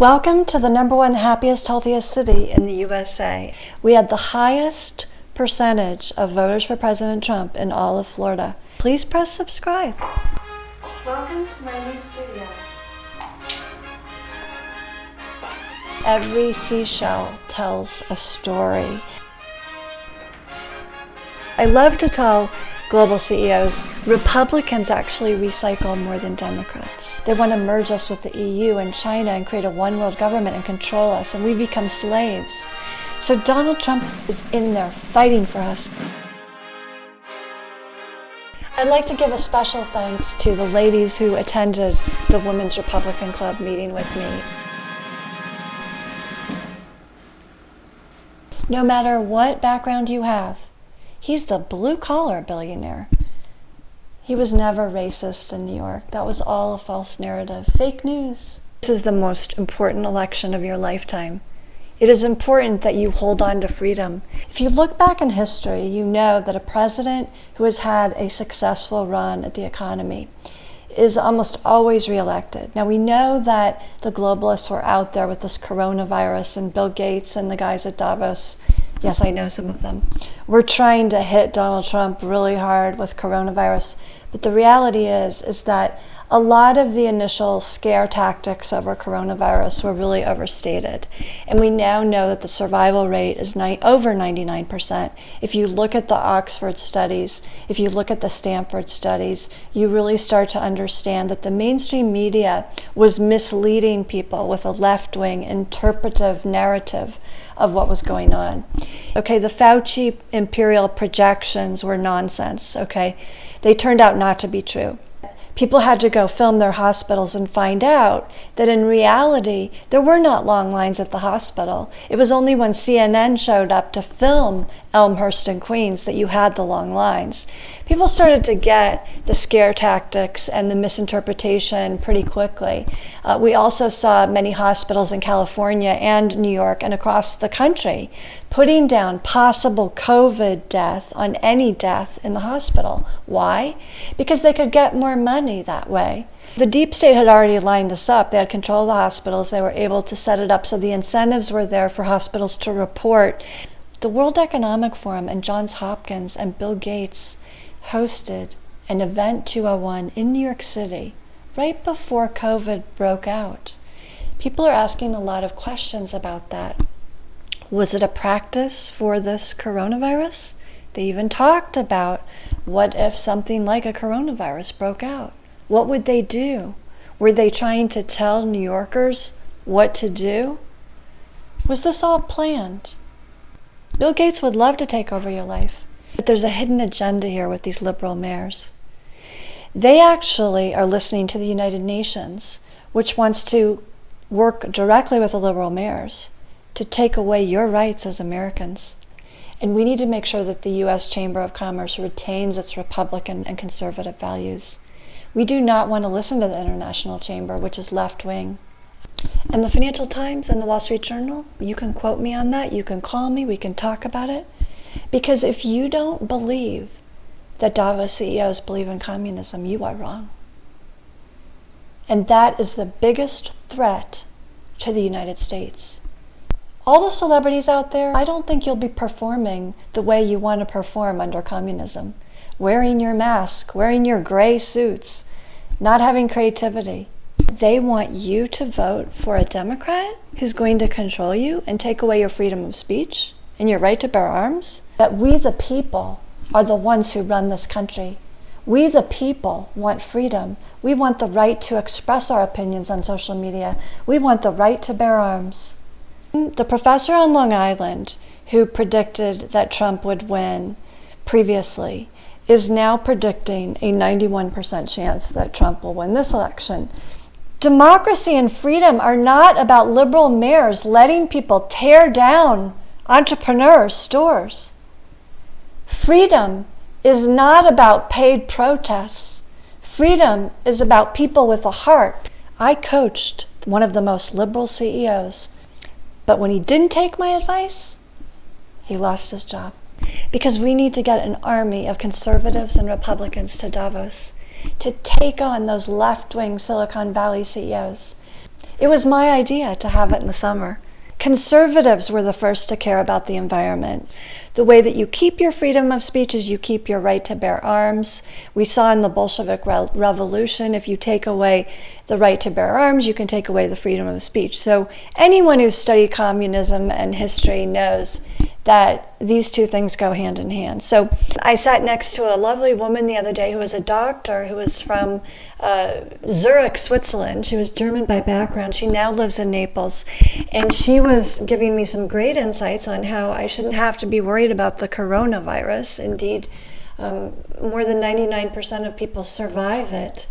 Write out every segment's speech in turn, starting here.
Welcome to the #1 happiest, healthiest city in the USA. We had the highest percentage of voters for President Trump in all of Florida. Please press subscribe. Welcome to my new studio. Every seashell tells a story. I love to tell global CEOs, Republicans actually recycle more than Democrats. They want to merge us with the EU and China and create a one-world government and control us, and we become slaves. So Donald Trump is in there fighting for us. I'd like to give a special thanks to the ladies who attended the Women's Republican Club meeting with me. No matter what background you have, he's the blue-collar billionaire. He was never racist in New York. That was all a false narrative. Fake news. This is the most important election of your lifetime. It is important that you hold on to freedom. If you look back in history, you know that a president who has had a successful run at the economy is almost always reelected. Now, we know that the globalists were out there with this coronavirus, and Bill Gates and the guys at Davos, yes, I know some of them, we're trying to hit Donald Trump really hard with coronavirus. But the reality is that a lot of the initial scare tactics over coronavirus were really overstated. And we now know that the survival rate is over 99%. If you look at the Oxford studies, if you look at the Stanford studies, you really start to understand that the mainstream media was misleading people with a left-wing interpretive narrative of what was going on. Okay, the Fauci imperial projections were nonsense, okay? They turned out not to be true. People had to go film their hospitals and find out that in reality, there were not long lines at the hospital. It was only when CNN showed up to film Elmhurst and Queens that you had the long lines. People started to get the scare tactics and the misinterpretation pretty quickly. We also saw many hospitals in California and New York and across the country putting down possible COVID death on any death in the hospital. Why? Because they could get more money that way. The deep state had already lined this up. They had control of the hospitals. They were able to set it up so the incentives were there for hospitals to report. The World Economic Forum and Johns Hopkins and Bill Gates hosted an Event 201 in New York City right before COVID broke out. People are asking a lot of questions about that. Was it a practice for this coronavirus? They even talked about what if something like a coronavirus broke out? What would they do? Were they trying to tell New Yorkers what to do? Was this all planned? Bill Gates would love to take over your life, but there's a hidden agenda here with these liberal mayors. They actually are listening to the United Nations, which wants to work directly with the liberal mayors to take away your rights as Americans. And we need to make sure that the U.S. Chamber of Commerce retains its Republican and conservative values. We do not want to listen to the International Chamber, which is left-wing. And the Financial Times and the Wall Street Journal, you can quote me on that, you can call me, we can talk about it. Because if you don't believe that Davos CEOs believe in communism, you are wrong. And that is the biggest threat to the United States. All the celebrities out there, I don't think you'll be performing the way you want to perform under communism. Wearing your mask, wearing your gray suits, not having creativity. They want you to vote for a Democrat who's going to control you and take away your freedom of speech and your right to bear arms. That we the people are the ones who run this country. We the people want freedom. We want the right to express our opinions on social media. We want the right to bear arms. The professor on Long Island who predicted that Trump would win previously is now predicting a 91% chance that Trump will win this election. Democracy and freedom are not about liberal mayors letting people tear down entrepreneurs' stores. Freedom is not about paid protests. Freedom is about people with a heart. I coached one of the most liberal CEOs, but when he didn't take my advice, he lost his job. Because we need to get an army of conservatives and Republicans to Davos to take on those left-wing Silicon Valley CEOs. It was my idea to have it in the summer. Conservatives were the first to care about the environment. The way that you keep your freedom of speech is you keep your right to bear arms. We saw in the Bolshevik Revolution, if you take away the right to bear arms, you can take away the freedom of speech. So anyone who's studied communism and history knows that these two things go hand in hand. So I sat next to a lovely woman the other day who was a doctor who was from Zurich, Switzerland. She was German by background. She now lives in Naples. And she was giving me some great insights on how I shouldn't have to be worried about the coronavirus. Indeed, more than 99% of people survive it.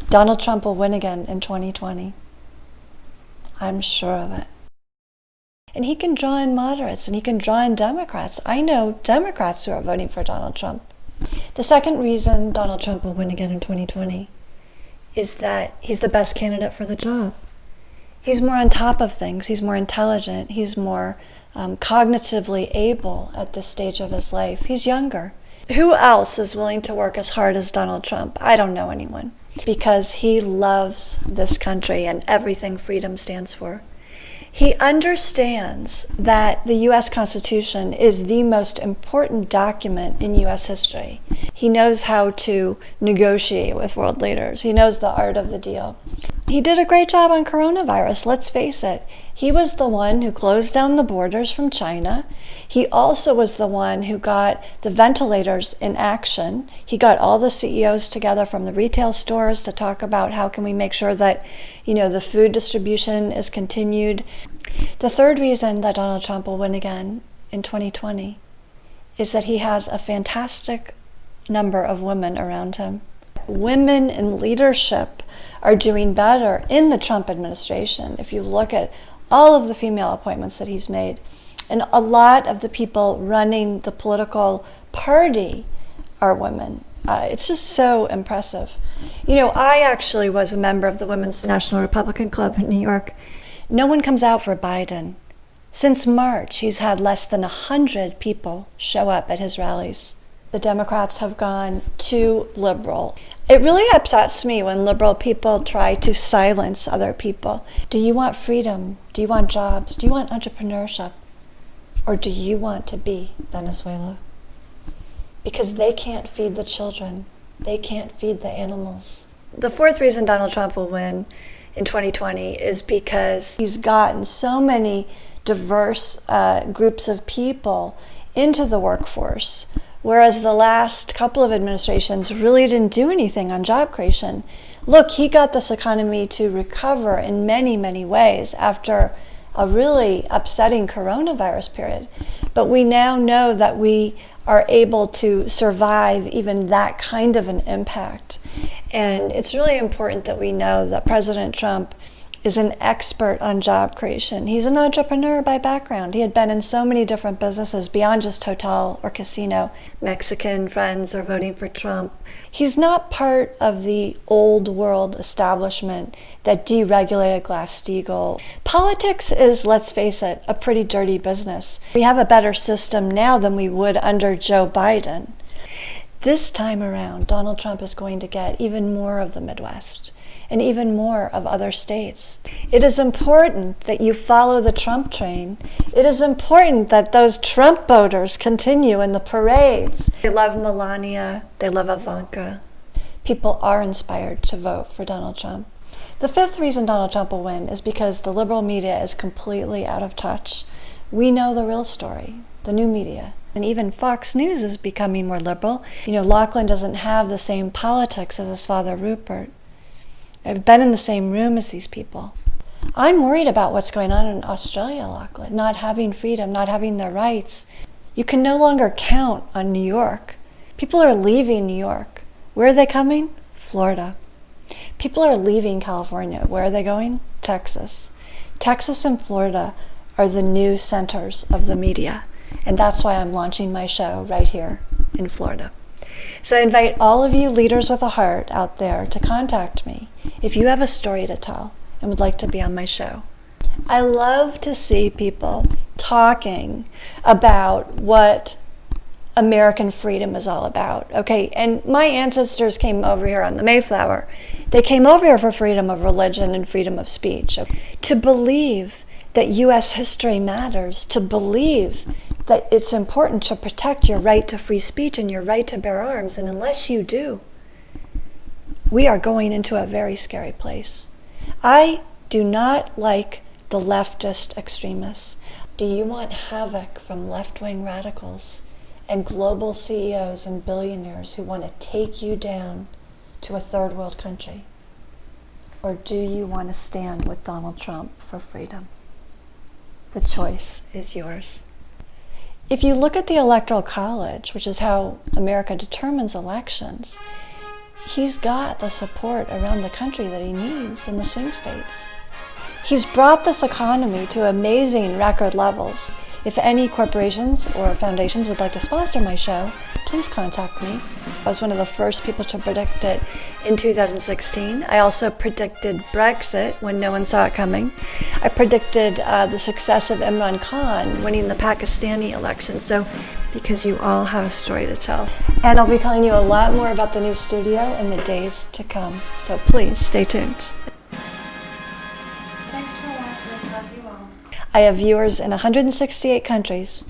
Donald Trump will win again in 2020. I'm sure of it. And he can draw in moderates and he can draw in Democrats. I know Democrats who are voting for Donald Trump. The second reason Donald Trump will win again in 2020 is that he's the best candidate for the job. He's more on top of things. He's more intelligent. He's more cognitively able at this stage of his life. He's younger. Who else is willing to work as hard as Donald Trump? I don't know anyone. Because he loves this country and everything freedom stands for. He understands that the U.S. Constitution is the most important document in U.S. history. He knows how to negotiate with world leaders. He knows the art of the deal. He did a great job on coronavirus, let's face it. He was the one who closed down the borders from China. He also was the one who got the ventilators in action. He got all the CEOs together from the retail stores to talk about how can we make sure that, the food distribution is continued. The third reason that Donald Trump will win again in 2020 is that he has a fantastic number of women around him. Women in leadership are doing better in the Trump administration. If you look at all of the female appointments that he's made, and a lot of the people running the political party are women. It's just so impressive. I actually was a member of the Women's National Republican Club in New York. No one comes out for Biden. Since March, he's had less than 100 people show up at his rallies. The Democrats have gone too liberal. It really upsets me when liberal people try to silence other people. Do you want freedom? Do you want jobs? Do you want entrepreneurship? Or do you want to be Venezuela? Because they can't feed the children. They can't feed the animals. The fourth reason Donald Trump will win in 2020 is because he's gotten so many diverse groups of people into the workforce, whereas the last couple of administrations really didn't do anything on job creation. Look, he got this economy to recover in many, many ways after a really upsetting coronavirus period. But we now know that we are able to survive even that kind of an impact. And it's really important that we know that President Trump is an expert on job creation. He's an entrepreneur by background. He had been in so many different businesses beyond just hotel or casino. Mexican friends are voting for Trump. He's not part of the old world establishment that deregulated Glass-Steagall. Politics is, let's face it, a pretty dirty business. We have a better system now than we would under Joe Biden. This time around, Donald Trump is going to get even more of the Midwest and even more of other states. It is important that you follow the Trump train. It is important that those Trump voters continue in the parades. They love Melania. They love Ivanka. People are inspired to vote for Donald Trump. The fifth reason Donald Trump will win is because the liberal media is completely out of touch. We know the real story, the new media. And even Fox News is becoming more liberal. Lachlan doesn't have the same politics as his father, Rupert. I've been in the same room as these people. I'm worried about what's going on in Australia, Lachlan, not having freedom, not having their rights. You can no longer count on New York. People are leaving New York. Where are they coming? Florida. People are leaving California. Where are they going? Texas. Texas and Florida are the new centers of the media. And that's why I'm launching my show right here in Florida. So I invite all of you leaders with a heart out there to contact me if you have a story to tell and would like to be on my show. I love to see people talking about what American freedom is all about. Okay, and my ancestors came over here on the Mayflower. They came over here for freedom of religion and freedom of speech. To believe that U.S. history matters, to believe that it's important to protect your right to free speech and your right to bear arms, and unless you do, we are going into a very scary place. I do not like the leftist extremists. Do you want havoc from left-wing radicals and global CEOs and billionaires who want to take you down to a third world country? Or do you want to stand with Donald Trump for freedom? The choice is yours. If you look at the Electoral College, which is how America determines elections, he's got the support around the country that he needs in the swing states. He's brought this economy to amazing record levels. If any corporations or foundations would like to sponsor my show, please contact me. I was one of the first people to predict it in 2016. I also predicted Brexit when no one saw it coming. I predicted the success of Imran Khan winning the Pakistani election. So, because you all have a story to tell. And I'll be telling you a lot more about the new studio in the days to come. So please stay tuned. Thanks for watching. Love you all. I have viewers in 168 countries.